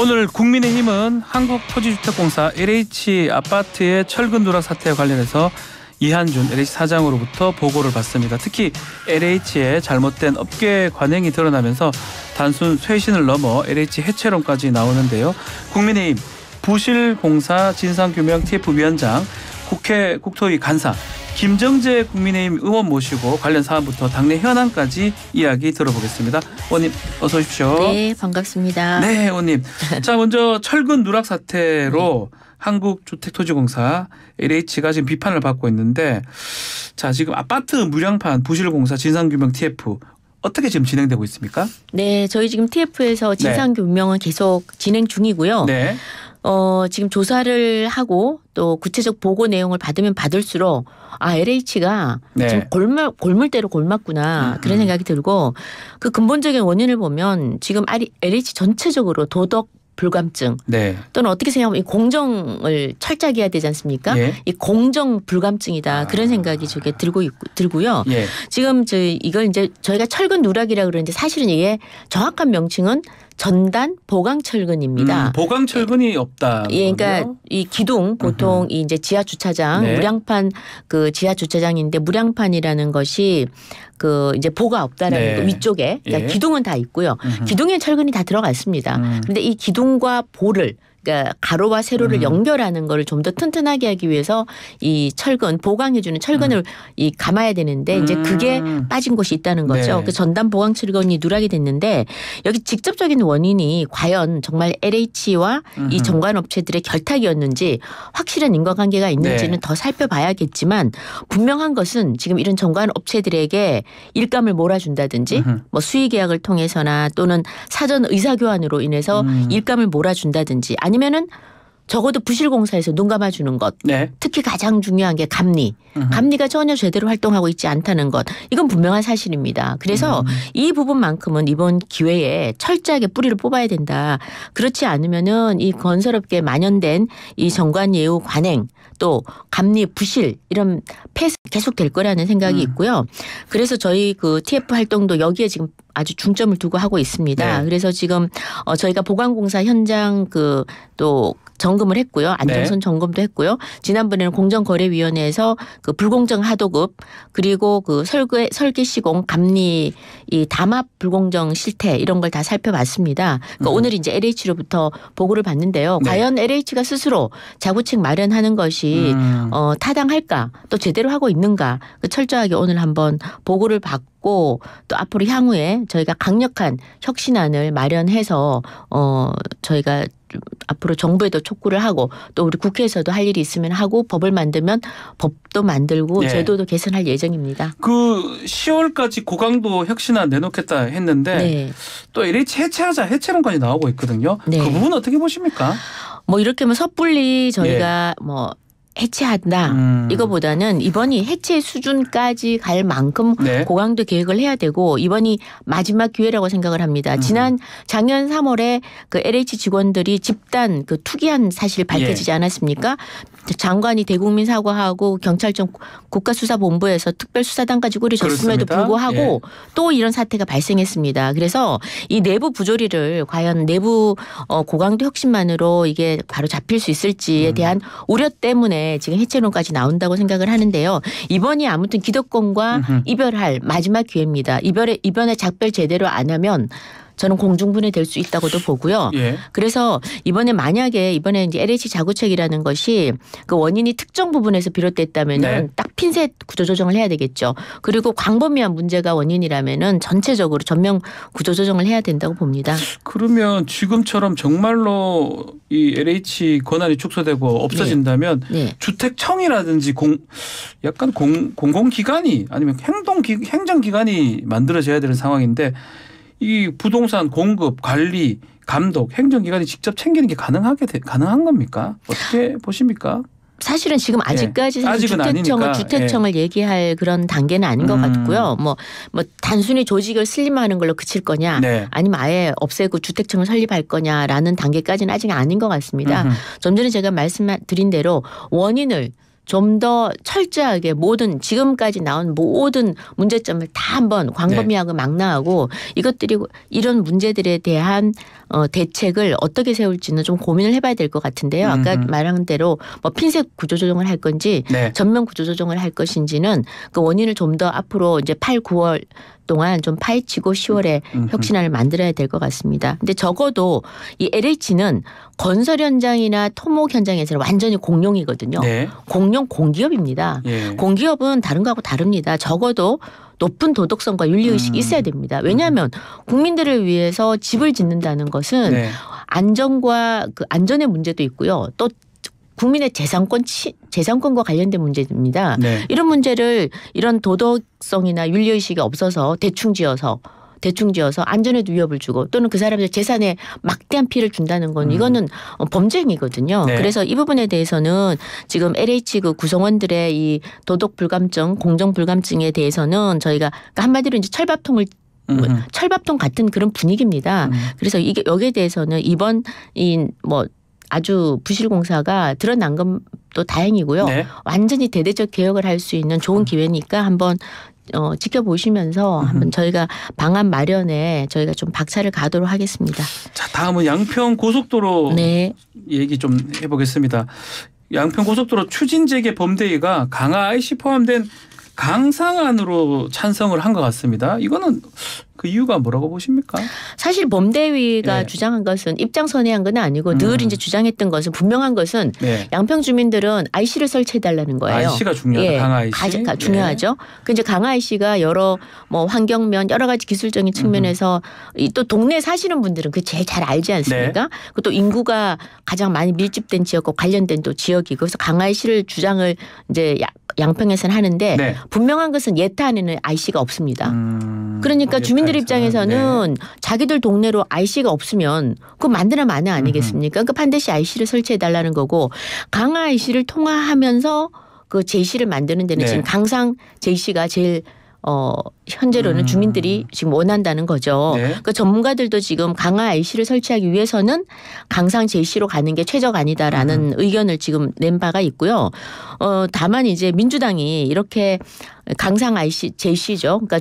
오늘 국민의힘은 한국토지주택공사 LH 아파트의 철근 누락 사태와 관련해서 이한준 LH 사장으로부터 보고를 받습니다. 특히 LH의 잘못된 업계 관행이 드러나면서 단순 쇄신을 넘어 LH 해체론까지 나오는데요. 국민의힘 부실공사 진상규명 TF위원장, 국회 국토위 간사 김정재 국민의힘 의원 모시고 관련 사안부터 당내 현안까지 이야기 들어보겠습니다. 의원님 어서 오십시오. 네, 반갑습니다. 네, 의원님. 자, 먼저 철근 누락 사태로 한국주택토지공사 LH가 지금 비판을 받고 있는데, 자, 지금 아파트 물량판 부실공사 진상규명 TF 어떻게 지금 진행되고 있습니까? 네, 저희 지금 TF에서 진상규명은 계속 진행 중이고요. 네. 지금 조사를 하고 또 구체적 보고 내용을 받으면 받을수록 LH가 지금 골물대로 골맞구나 그런 생각이 들고, 그 근본적인 원인을 보면 지금 LH 전체적으로 도덕 불감증 또는 어떻게 생각하면 이 공정을 철저하게 해야 되지 않습니까? 이 공정 불감증이다 그런 생각이 저게 들고요. 지금 이걸 이제 저희가 철근 누락이라 그러는데 사실은 이게 정확한 명칭은 전단 보강 철근입니다. 보강 철근이 없다. 예, 그러니까 이 기둥 보통 이 이제 지하 주차장 무량판 그 지하 주차장인데 무량판이라는 것이 그 이제 보가 없다라는 거 위쪽에 그러니까 기둥은 다 있고요. 기둥에 철근이 다 들어가 있습니다. 그런데 이 기둥과 보를 그러니까 가로와 세로를 연결하는 거를 좀 더 튼튼하게 하기 위해서 이 철근 보강해주는 철근을 이 감아야 되는데 이제 그게 빠진 곳이 있다는 거죠. 그 전단 보강 철근이 누락이 됐는데 여기 직접적인 원인이 과연 정말 LH와 이 정관업체들의 결탁이었는지 확실한 인과관계가 있는지는 더 살펴봐야겠지만 분명한 것은 지금 이런 정관업체들에게 일감을 몰아준다든지 뭐 수의계약을 통해서나 또는 사전 의사교환으로 인해서 일감을 몰아준다든지 아니면은 적어도 부실공사에서 눈 감아주는 것. 특히 가장 중요한 게 감리. 감리가 전혀 제대로 활동하고 있지 않다는 것. 이건 분명한 사실입니다. 그래서 이 부분만큼은 이번 기회에 철저하게 뿌리를 뽑아야 된다. 그렇지 않으면은 이 건설업계에 만연된 이 정관예우 관행 또 감리 부실 이런 폐쇄 계속 될 거라는 생각이 있고요. 그래서 저희 그 TF 활동도 여기에 지금 아주 중점을 두고 하고 있습니다. 그래서 지금 저희가 보강공사 현장 그 또 점검을 했고요. 안정선 점검도 했고요. 지난번에는 공정거래위원회에서 그 불공정 하도급 그리고 그 설계 시공 감리 이 담합 불공정 실태 이런 걸 다 살펴봤습니다. 그러니까 오늘 이제 LH로부터 보고를 받는데요. 과연 LH가 스스로 자구책 마련하는 것이 타당할까 또 제대로 하고 있는가 철저하게 오늘 한번 보고를 받고 또 앞으로 향후에 저희가 강력한 혁신안을 마련해서 저희가 앞으로 정부에도 촉구를 하고 또 우리 국회에서도 할 일이 있으면 하고 법을 만들면 법도 만들고 제도도 개선할 예정입니다. 그 10월까지 고강도 혁신안 내놓겠다 했는데 또 LH 해체하자 해체론까지 나오고 있거든요. 그 부분 어떻게 보십니까? 뭐 이렇게 하면 섣불리 저희가 뭐 해체한다. 이거보다는 이번이 해체 수준까지 갈 만큼 고강도 계획을 해야 되고 이번이 마지막 기회라고 생각을 합니다. 작년 3월에 그 LH 직원들이 집단 그 투기한 사실 밝혀지지 않았습니까? 장관이 대국민 사과하고 경찰청 국가수사본부에서 특별수사단까지 꾸려졌음에도 불구하고 또 이런 사태가 발생했습니다. 그래서 이 내부 부조리를 과연 내부 고강도 혁신만으로 이게 바로 잡힐 수 있을지에 대한 우려 때문에 지금 해체론까지 나온다고 생각을 하는데요. 이번이 아무튼 기득권과 이별할 마지막 기회입니다. 이번에 작별 제대로 안 하면 저는 공중분해 될 수 있다고도 보고요. 그래서 만약에 이번에 이제 LH 자구책이라는 것이 그 원인이 특정 부분에서 비롯됐다면은 딱 핀셋 구조조정을 해야 되겠죠. 그리고 광범위한 문제가 원인이라면은 전체적으로 전면 구조조정을 해야 된다고 봅니다. 그러면 지금처럼 정말로 이 LH 권한이 축소되고 없어진다면 주택청이라든지 약간 공공기관이 아니면 행정기관이 만들어져야 되는 상황인데 이 부동산 공급, 관리, 감독, 행정기관이 직접 챙기는 게 가능한 겁니까? 어떻게 보십니까? 사실은 지금 아직까지 사실 주택청을 얘기할 그런 단계는 아닌 것 같고요. 뭐 단순히 조직을 슬림하는 걸로 그칠 거냐 아니면 아예 없애고 주택청을 설립할 거냐라는 단계까지는 아직 아닌 것 같습니다. 좀 전에 제가 말씀드린 대로 원인을 좀 더 철저하게 모든 지금까지 나온 모든 문제점을 다 한번 광범위하고 망라하고 이것들이 이런 문제들에 대한 대책을 어떻게 세울지는 좀 고민을 해봐야 될 것 같은데요. 아까 말한 대로 뭐 핀셋 구조조정을 할 건지 전면 구조조정을 할 것인지는 그 원인을 좀 더 앞으로 이제 8, 9월 동안 좀 파헤치고 10월에 혁신안을 만들어야 될 것 같습니다. 근데 적어도 이 LH는 건설 현장이나 토목 현장에서는 완전히 공룡이거든요. 공룡 공기업입니다. 공기업은 다른 거하고 다릅니다. 적어도 높은 도덕성과 윤리의식이 있어야 됩니다. 왜냐하면 국민들을 위해서 집을 짓는다는 것은 안전과 그 안전의 문제도 있고요. 또 국민의 재산권과 관련된 문제입니다. 이런 문제를 이런 도덕성이나 윤리의식이 없어서 대충 지어서 안전에도 위협을 주고 또는 그 사람들 재산에 막대한 피해를 준다는 건 이거는 범죄 행위거든요. 그래서 이 부분에 대해서는 지금 LH 그 구성원들의 이 도덕 불감증, 공정 불감증에 대해서는 저희가 그러니까 한마디로 이제 철밥통 같은 그런 분위기입니다. 그래서 이게 여기에 대해서는 이번 아주 부실공사가 드러난 것도 다행이고요. 완전히 대대적 개혁을 할 수 있는 좋은 기회니까 한번 지켜보시면서 한번 저희가 방안 마련에 저희가 좀 박차를 가도록 하겠습니다. 자, 다음은 양평 고속도로 얘기 좀 해보겠습니다. 양평 고속도로 추진재개 범대위가 강화 IC 포함된 강상안으로 찬성을 한 것 같습니다. 이거는 그 이유가 뭐라고 보십니까? 사실 범대위가 주장한 것은 입장선회한 건 아니고 늘 이제 주장했던 것은 분명한 것은 양평 주민들은 IC를 설치해달라는 거예요. IC가 중요하다. 강화 IC. 중요하죠. 그 이제 강화 IC가 여러 뭐 환경면 여러 가지 기술적인 측면에서 또 동네에 사시는 분들은 그 제일 잘 알지 않습니까? 그리고 또 인구가 가장 많이 밀집된 지역과 관련된 또 지역이고 그래서 강화 IC를 주장을 이제 양평에서는 하는데 분명한 것은 예타안에는 IC가 없습니다. 그러니까 주민들 입장에서는 자기들 동네로 IC가 없으면 그거 만드나 마나 아니겠습니까? 그러니까 반드시 IC를 설치해달라는 거고 강화 IC를 통화하면서 그 제시를 만드는 데는 지금 강상 제시가 제일 현재로는 주민들이 지금 원한다는 거죠. 그 전문가들도 지금 강화 IC를 설치하기 위해서는 강상 제시로 가는 게 최적안이다라는 의견을 지금 낸 바가 있고요. 다만 이제 민주당이 이렇게 강상 IC 제시죠. 그러니까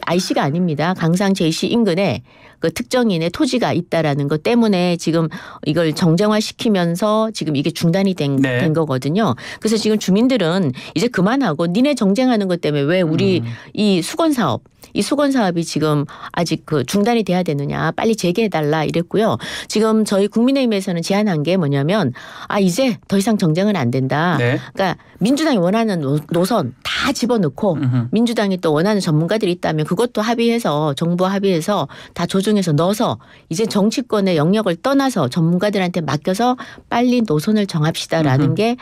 IC가 아닙니다. 강상 제시 인근에 그 특정인의 토지가 있다라는 것 때문에 지금 이걸 정쟁화시키면서 지금 이게 중단이 된 거거든요. 그래서 지금 주민들은 이제 그만하고 니네 정쟁하는 것 때문에 왜 우리 이 수건 사업이 지금 아직 그 중단이 돼야 되느냐 빨리 재개해달라 이랬고요. 지금 저희 국민의힘에서는 제안한 게 뭐냐면 이제 더 이상 정쟁은 안 된다. 그러니까 민주당이 원하는 노선 다 집어넣고 민주당이 또 원하는 전문가들이 있다면 그것도 합의해서 정부와 합의해서 다 조정해서 넣어서 이제 정치권의 영역을 떠나서 전문가들한테 맡겨서 빨리 노선을 정합시다라는 게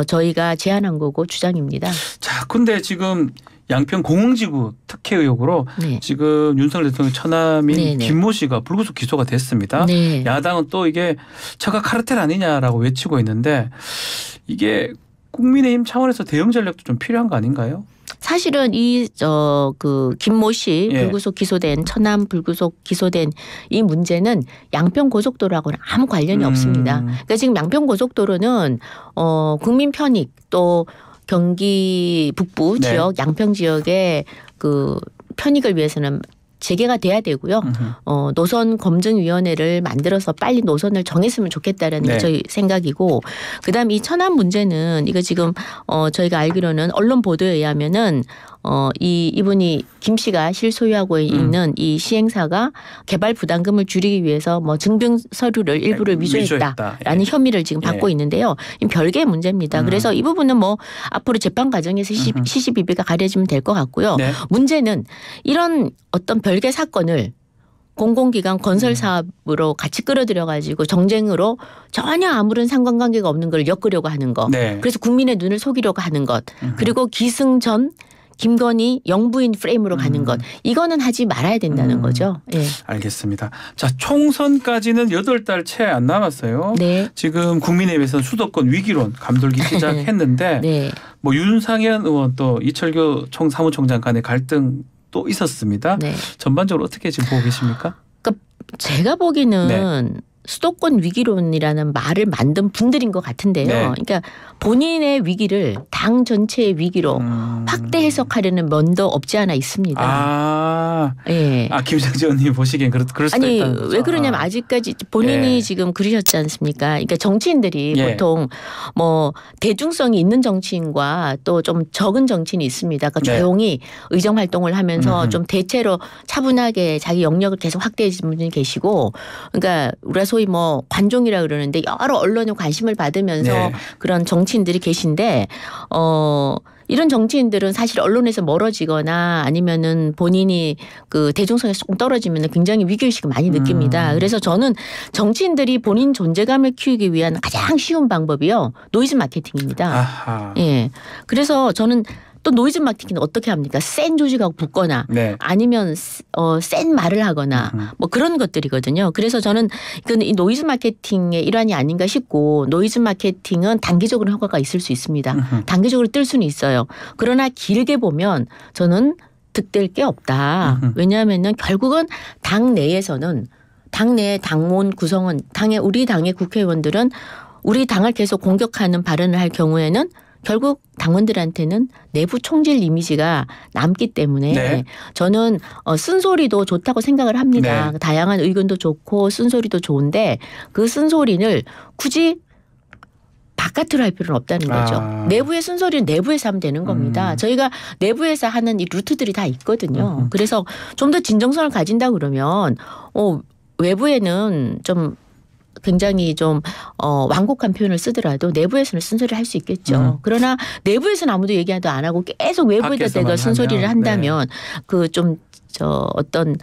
저희가 제안한 거고 주장입니다. 자, 근데 지금 양평 공흥지구 특혜 의혹으로 지금 윤석열 대통령 처남인 김모 씨가 불구속 기소가 됐습니다. 야당은 또 이게 처가 카르텔 아니냐라고 외치고 있는데 이게 국민의힘 차원에서 대응 전략도 좀 필요한 거 아닌가요? 사실은 그 김모 씨 불구속 기소된 처남 불구속 기소된 이 문제는 양평 고속도로하고는 아무 관련이 없습니다. 그러니까 지금 양평 고속도로는 국민 편익 또 경기 북부 지역 양평 지역의 그 편익을 위해서는 재개가 돼야 되고요. 노선 검증위원회를 만들어서 빨리 노선을 정했으면 좋겠다라는 게 저희 생각이고 그다음 이 천안 문제는 이거 지금 저희가 알기로는 언론 보도에 의하면은 이분이 김 씨가 실소유하고 있는 이 시행사가 개발 부담금을 줄이기 위해서 뭐 증빙 서류를 일부를 위조했다라는 혐의를 지금 받고 있는데요. 별개의 문제입니다. 그래서 이 부분은 뭐 앞으로 재판 과정에서 시시비비가 가려지면 될 것 같고요. 문제는 이런 어떤 별개 사건을 공공기관 건설 사업으로 같이 끌어들여 가지고 정쟁으로 전혀 아무런 상관관계가 없는 걸 엮으려고 하는 것. 그래서 국민의 눈을 속이려고 하는 것. 그리고 기승전 김건희 영부인 프레임으로 가는 것. 이거는 하지 말아야 된다는 거죠. 알겠습니다. 자, 총선까지는 8달 채 안 남았어요. 지금 국민의힘에서는 수도권 위기론 감돌기 시작했는데 뭐 윤상현 의원 또 이철규 사무총장 간의 갈등 또 있었습니다. 전반적으로 어떻게 지금 보고 계십니까? 그러니까 제가 보기는 수도권 위기론이라는 말을 만든 분들인 것 같은데요. 네. 그러니까 본인의 위기를 당 전체의 위기로 확대 해석하려는 면도 없지 않아 있습니다. 예. 김장지 의원님 보시기엔 그럴 수도 아니 있다는 거죠. 왜 그러냐면 아직까지 본인이 예. 지금 그러셨지 않습니까? 그러니까 정치인들이 예. 보통 뭐 대중성이 있는 정치인과 또 좀 적은 정치인이 있습니다. 그러니까 네. 조용히 의정 활동을 하면서 좀 대체로 차분하게 자기 영역을 계속 확대해 주는 분이 계시고, 그러니까 우리가 소위 뭐 관종이라 그러는데 여러 언론의 관심을 받으면서 네. 그런 정치인들이 계신데 이런 정치인들은 사실 언론에서 멀어지거나 아니면은 본인이 그 대중성에서 조금 떨어지면 굉장히 위기의식을 많이 느낍니다. 그래서 저는 정치인들이 본인 존재감을 키우기 위한 가장 쉬운 방법이요. 노이즈 마케팅입니다. 아하. 예. 그래서 저는 또 노이즈 마케팅은 어떻게 합니까? 센 조직하고 붙거나 네. 아니면 센 말을 하거나 뭐 그런 것들이거든요. 그래서 저는 이 노이즈 마케팅의 일환이 아닌가 싶고, 노이즈 마케팅은 단기적으로 효과가 있을 수 있습니다. 단기적으로 뜰 수는 있어요. 그러나 길게 보면 저는 득될 게 없다. 왜냐하면 결국은 당 내에서는 당내 당원 구성원 우리 당의 국회의원들은 우리 당을 계속 공격하는 발언을 할 경우에는 결국 당원들한테는 내부 총질 이미지가 남기 때문에 네. 저는 쓴소리도 좋다고 생각을 합니다. 네. 다양한 의견도 좋고 쓴소리도 좋은데 그 쓴소리를 굳이 바깥으로 할 필요는 없다는 거죠. 내부의 쓴소리는 내부에서 하면 되는 겁니다. 저희가 내부에서 하는 이 루트들이 다 있거든요. 그래서 좀 더 진정성을 가진다 그러면 외부에는 좀 굉장히 좀 완곡한 표현을 쓰더라도 내부에서는 쓴소리를 할 수 있겠죠. 그러나 내부에서는 아무도 얘기도 안 하고 계속 외부에다 내가 쓴소리를 한다면 그 좀 어떤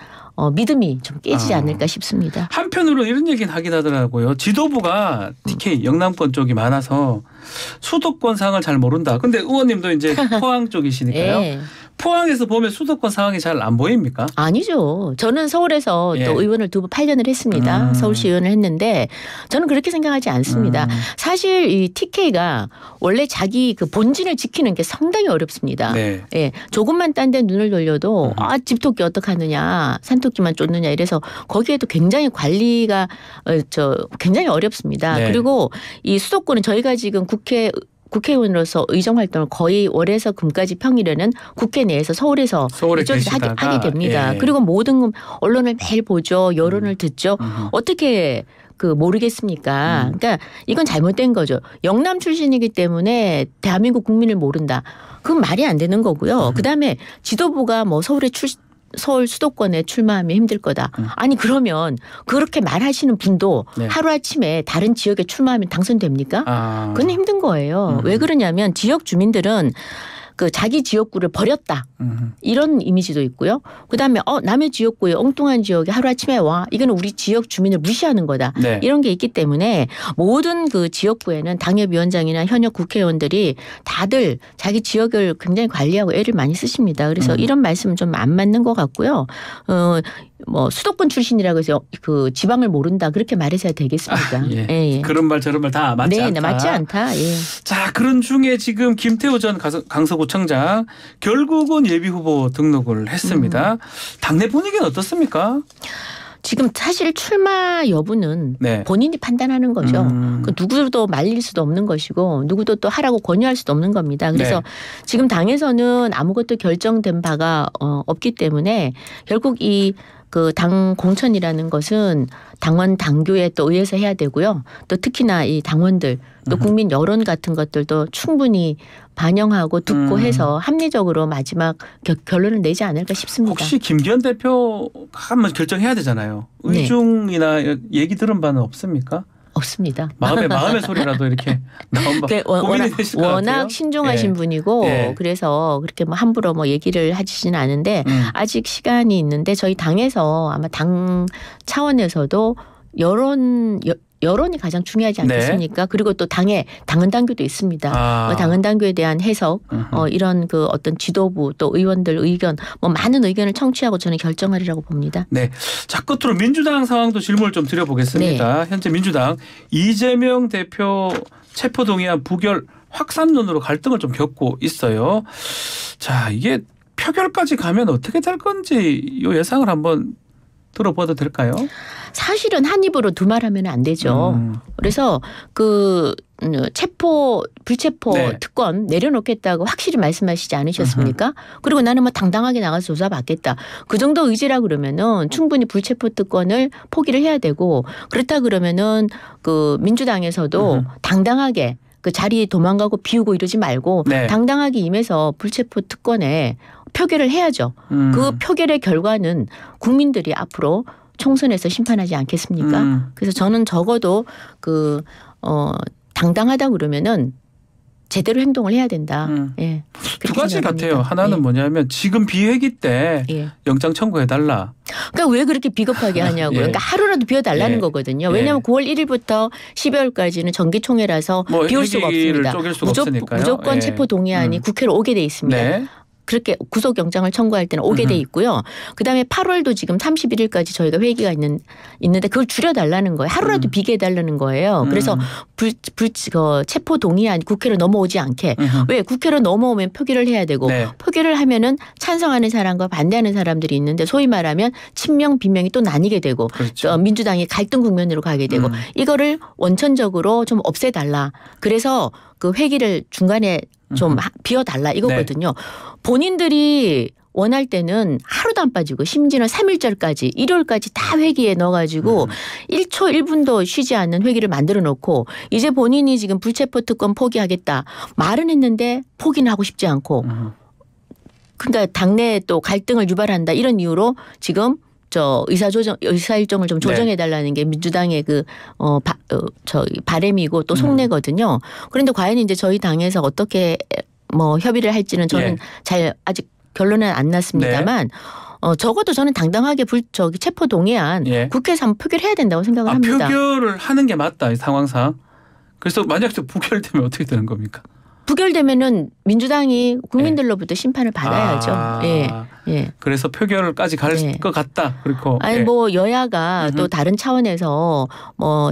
믿음이 좀 깨지지 않을까 싶습니다. 한편으로 이런 얘기는 하긴 하더라고요. 지도부가 특히 영남권 쪽이 많아서 수도권 상황을 잘 모른다. 근데 의원님도 이제 포항 쪽이시니까요. 네. 포항에서 보면 수도권 상황이 잘 안 보입니까? 아니죠. 저는 서울에서 예. 또 의원을 8년을 했습니다. 서울시 의원을 했는데 저는 그렇게 생각하지 않습니다. 사실 이 TK가 원래 자기 그 본진을 지키는 게 상당히 어렵습니다. 네. 예, 조금만 딴 데 눈을 돌려도 집토끼 어떡하느냐, 산토끼만 쫓느냐 이래서 거기에도 굉장히 관리가 굉장히 어렵습니다. 네. 그리고 이 수도권은 저희가 지금 국회의원으로서 의정활동을 거의 월에서 금까지 평일에는 국회 내에서 서울에서 이쪽에서 하게 됩니다. 예. 그리고 모든 언론을 매일 보죠. 여론을 듣죠. 어떻게 모르겠습니까? 그러니까 이건 잘못된 거죠. 영남 출신이기 때문에 대한민국 국민을 모른다. 그건 말이 안 되는 거고요. 그다음에 지도부가 뭐 서울 수도권에 출마하면 힘들 거다. 아니 그러면 그렇게 말하시는 분도 네. 하루아침에 다른 지역에 출마하면 당선됩니까? 그건 힘든 거예요. 왜 그러냐면 지역 주민들은 그 자기 지역구를 버렸다. 이런 이미지도 있고요. 그다음에 남의 지역구에 엉뚱한 지역에 하루아침에 와. 이거는 우리 지역 주민을 무시하는 거다. 네. 이런 게 있기 때문에 모든 그 지역구에는 당협위원장이나 현역 국회의원들이 다들 자기 지역을 굉장히 관리하고 애를 많이 쓰십니다. 그래서 이런 말씀은 좀 안 맞는 것 같고요. 뭐 수도권 출신이라고 해서 그 지방을 모른다 그렇게 말해서야 되겠습니까? 예. 예. 그런 말 저런 말 다 맞지 않다. 네, 맞지 않다. 예. 자, 그런 중에 지금 김태우 전 강서구청장 결국은 예비후보 등록을 했습니다. 당내 분위기는 어떻습니까? 지금 사실 출마 여부는 네. 본인이 판단하는 거죠. 그 누구도 말릴 수도 없는 것이고 누구도 또 하라고 권유할 수도 없는 겁니다. 그래서 네. 지금 당에서는 아무것도 결정된 바가 없기 때문에 결국 이 그 당 공천이라는 것은 당원 당규에 또 의해서 해야 되고요. 또 특히나 이 당원들 또 국민 여론 같은 것들도 충분히 반영하고 듣고 해서 합리적으로 마지막 결론을 내지 않을까 싶습니다. 혹시 김기현 대표가 한번 결정해야 되잖아요. 의중이나 얘기 들은 바는 없습니까? 없습니다. 마음의 소리라도 이렇게 나온 바 고민이 되실 것 같아요. 워낙 신중하신 예. 분이고 예. 그래서 그렇게 뭐 함부로 뭐 얘기를 하시지는 않은데 아직 시간이 있는데 저희 당에서 아마 당 차원에서도 여론이 가장 중요하지 않겠습니까? 그리고 또 당에 당헌 당규도 있습니다. 당헌 당규에 대한 해석, 이런 그 어떤 지도부 또 의원들 의견, 뭐 많은 의견을 청취하고 저는 결정하리라고 봅니다. 네, 자 끝으로 민주당 상황도 질문을 좀 드려보겠습니다. 현재 민주당 이재명 대표 체포동의안 부결 확산론으로 갈등을 좀 겪고 있어요. 자, 이게 표결까지 가면 어떻게 될 건지 이 예상을 한번 들어봐도 될까요? 사실은 한 입으로 두 말 하면 안 되죠. 그래서 그 불체포 네. 특권 내려놓겠다고 확실히 말씀하시지 않으셨습니까? 그리고 나는 뭐 당당하게 나가서 조사받겠다. 그 정도 의지라 그러면은 충분히 불체포 특권을 포기를 해야 되고 그렇다 그러면은 그 민주당에서도 당당하게 그 자리에 도망가고 비우고 이러지 말고 네. 당당하게 임해서 불체포 특권에 표결을 해야죠. 그 표결의 결과는 국민들이 앞으로 총선에서 심판하지 않겠습니까? 그래서 저는 적어도 당당하다 그러면은 제대로 행동을 해야 된다. 예. 두 가지 생각합니다. 같아요. 하나는 예. 뭐냐면 지금 비회기 때 예. 영장 청구해달라. 그러니까 왜 그렇게 비겁하게 하냐고요. 예. 그러니까 하루라도 비워달라는 예. 거거든요. 왜냐하면 9월 1일부터 12월까지는 정기총회라서 뭐 비울 수가 회기를 없습니다. 쪼갤 수가 없으니까요. 무조건 예. 체포 동의안이 국회로 오게 돼 있습니다. 네. 그렇게 구속영장을 청구할 때는 오게 돼 있고요. 그다음에 8월도 지금 31일까지 저희가 회기가 있는데 그걸 줄여달라는 거예요. 하루라도 비게 해달라는 거예요. 그래서 체포 동의안이 국회로 넘어오지 않게. 왜 국회로 넘어오면 표결을 해야 되고 네. 표결을 하면은 찬성하는 사람과 반대하는 사람들이 있는데 소위 말하면 친명 빈명이 또 나뉘게 되고 그렇죠. 민주당이 갈등 국면으로 가게 되고 이거를 원천적으로 좀 없애달라. 그래서 그 회기를 중간에 좀 비워달라 이거거든요. 본인들이 원할 때는 하루도 안 빠지고 심지어는 3일절까지 일요일까지 다 회기에 넣어가지고 1초 1분도 쉬지 않는 회기를 만들어 놓고 이제 본인이 지금 불체포 특권 포기하겠다 말은 했는데 포기는 하고 싶지 않고 그러니까 당내에 또 갈등을 유발한다 이런 이유로 지금 의사일정을 좀 조정해달라는 게 민주당의 바람이고 또 속내거든요. 그런데 과연 이제 저희 당에서 어떻게 뭐 협의를 할지는 저는 잘 아직 결론은 안 났습니다만 적어도 저는 당당하게 체포 동의안 국회에서 한번 표결해야 된다고 생각을 합니다. 표결을 하는 게 맞다 이 상황상. 그래서 만약에 부결되면 어떻게 되는 겁니까? 부결되면은 민주당이 국민들로부터 심판을 받아야죠. 예. 그래서 표결까지 갈 것 같다. 그리고 아니 뭐 여야가 또 다른 차원에서 뭐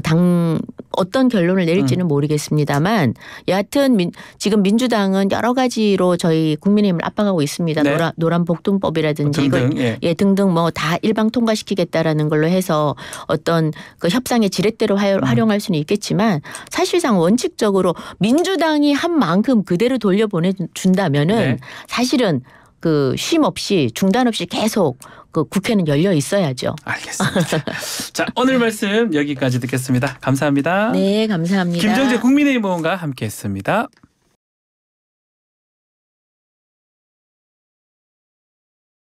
어떤 결론을 내릴지는 모르겠습니다만 여하튼 지금 민주당은 여러 가지로 저희 국민의힘을 압박하고 있습니다. 네. 노란 복통법이라든지 등등, 등등 뭐 다 일방 통과시키겠다라는 걸로 해서 어떤 그 협상의 지렛대로 활용할 수는 있겠지만 사실상 원칙적으로 민주당이 한 만큼 그대로 돌려보내준다면은 사실은 그 쉼 없이 중단 없이 계속 그 국회는 열려 있어야죠. 알겠습니다. 자, 오늘 말씀 여기까지 듣겠습니다. 감사합니다. 네, 감사합니다. 김정재 국민의힘 의원과 함께했습니다.